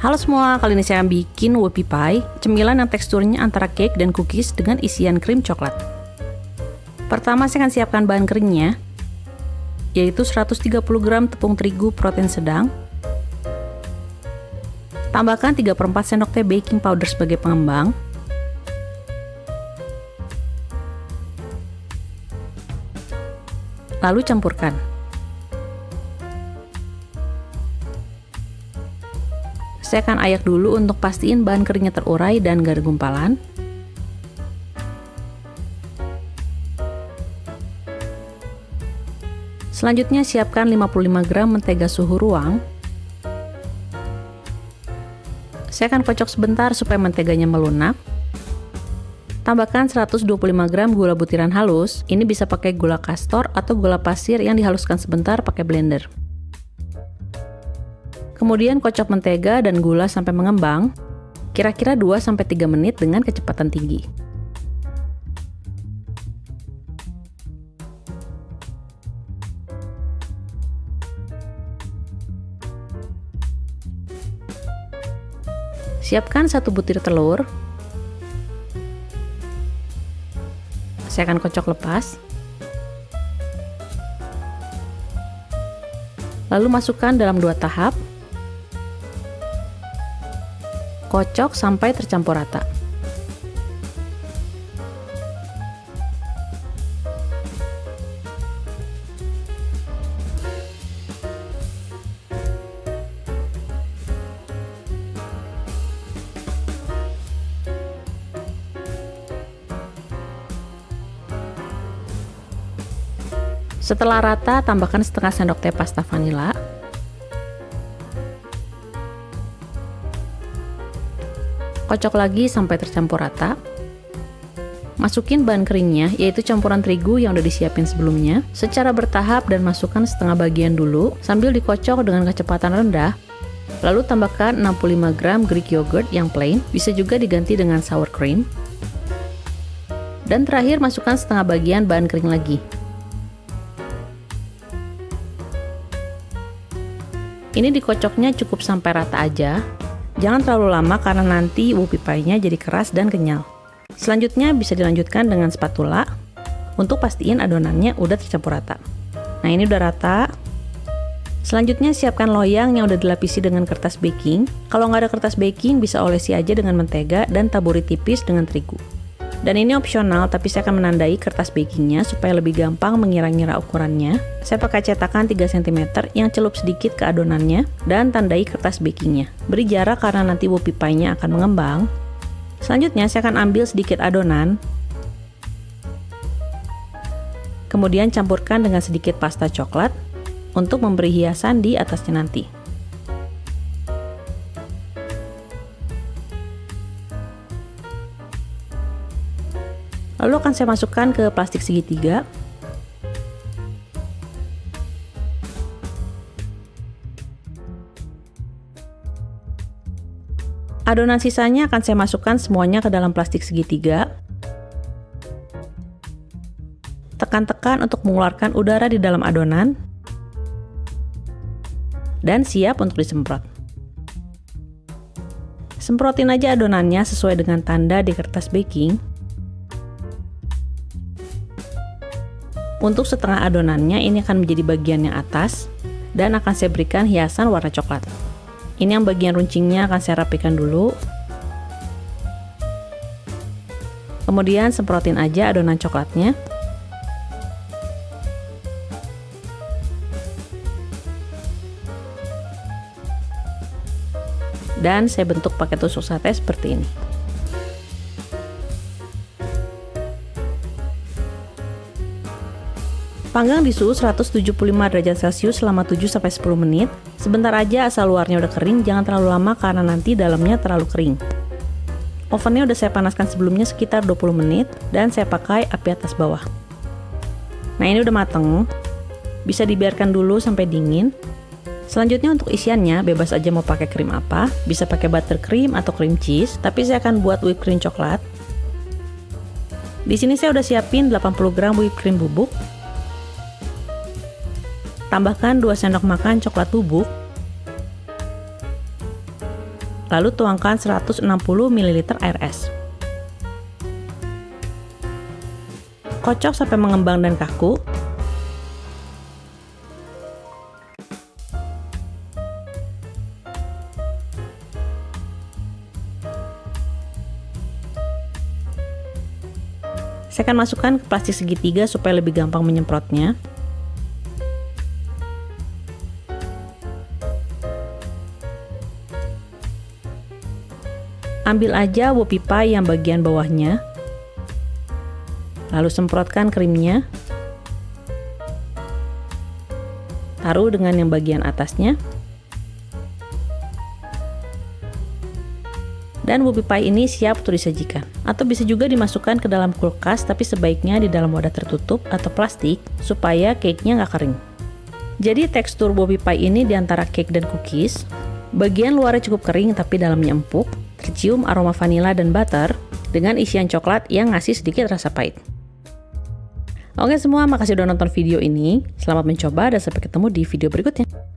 Halo semua, kali ini saya akan bikin whoopie pie, cemilan yang teksturnya antara cake dan cookies dengan isian krim coklat. Pertama saya akan siapkan bahan keringnya, yaitu 130 gram tepung terigu protein sedang. Tambahkan 3/4 sendok teh baking powder sebagai pengembang. Lalu campurkan. Saya akan ayak dulu untuk pastiin bahan keringnya terurai dan gak ada gumpalan. Selanjutnya siapkan 55 gram mentega suhu ruang. Saya akan kocok sebentar supaya menteganya melunak. Tambahkan 125 gram gula butiran halus. Ini bisa pakai gula kastor atau gula pasir yang dihaluskan sebentar pakai blender. Kemudian kocok mentega dan gula sampai mengembang, kira-kira 2-3 menit dengan kecepatan tinggi. Siapkan 1 butir telur. Saya akan kocok lepas. Lalu masukkan dalam 2 tahap. Kocok sampai tercampur rata. Setelah rata, tambahkan setengah sendok teh pasta vanila. Kocok lagi sampai tercampur rata. Masukin bahan keringnya, yaitu campuran terigu yang udah disiapin sebelumnya, secara bertahap dan masukkan setengah bagian dulu sambil dikocok dengan kecepatan rendah. Lalu tambahkan 65 gram Greek yogurt yang plain, bisa juga diganti dengan sour cream. Dan terakhir masukkan setengah bagian bahan kering lagi. Ini dikocoknya cukup sampai rata aja. Jangan terlalu lama karena nanti whoopie pie-nya jadi keras dan kenyal. Selanjutnya bisa dilanjutkan dengan spatula untuk pastiin adonannya udah tercampur rata. Nah ini udah rata. Selanjutnya siapkan loyang yang udah dilapisi dengan kertas baking. Kalau nggak ada kertas baking bisa olesi aja dengan mentega dan taburi tipis dengan terigu. Dan ini opsional, tapi saya akan menandai kertas bakingnya supaya lebih gampang mengira-ngira ukurannya. Saya pakai cetakan 3 cm yang celup sedikit ke adonannya dan tandai kertas bakingnya. Beri jarak karena nanti whoopie pie-nya akan mengembang. Selanjutnya saya akan ambil sedikit adonan. Kemudian campurkan dengan sedikit pasta coklat untuk memberi hiasan di atasnya nanti. Lalu akan saya masukkan ke plastik segitiga. Adonan sisanya akan saya masukkan semuanya ke dalam plastik segitiga. Tekan-tekan untuk mengeluarkan udara di dalam adonan. Dan siap untuk disemprot. Semprotin aja adonannya sesuai dengan tanda di kertas baking. Untuk setengah adonannya ini akan menjadi bagian yang atas dan akan saya berikan hiasan warna coklat. Ini yang bagian runcingnya akan saya rapikan dulu. Kemudian semprotin aja adonan coklatnya. Dan saya bentuk pakai tusuk sate seperti ini. Panggang di suhu 175 derajat Celcius selama 7-10 menit. Sebentar aja asal luarnya udah kering, jangan terlalu lama karena nanti dalamnya terlalu kering. Ovennya udah saya panaskan sebelumnya sekitar 20 menit dan saya pakai api atas bawah. Nah ini udah mateng, bisa dibiarkan dulu sampai dingin. Selanjutnya untuk isiannya bebas aja mau pakai krim apa, bisa pakai buttercream atau cream cheese, tapi saya akan buat whipped cream coklat. Di sini saya udah siapin 80 gram whipped cream bubuk. Tambahkan 2 sendok makan coklat bubuk. Lalu tuangkan 160 ml air es. Kocok sampai mengembang dan kaku. Saya akan masukkan ke plastik segitiga supaya lebih gampang menyemprotnya. Ambil aja whoopie pie yang bagian bawahnya. Lalu semprotkan krimnya. Taruh dengan yang bagian atasnya. Dan whoopie pie ini siap untuk disajikan. Atau bisa juga dimasukkan ke dalam kulkas, tapi sebaiknya di dalam wadah tertutup atau plastik supaya cake-nya nggak kering. Jadi tekstur whoopie pie ini di antara cake dan cookies. Bagian luarnya cukup kering tapi dalamnya empuk, tercium aroma vanila dan butter dengan isian coklat yang ngasih sedikit rasa pahit. Oke semua, makasih udah nonton video ini. Selamat mencoba dan sampai ketemu di video berikutnya.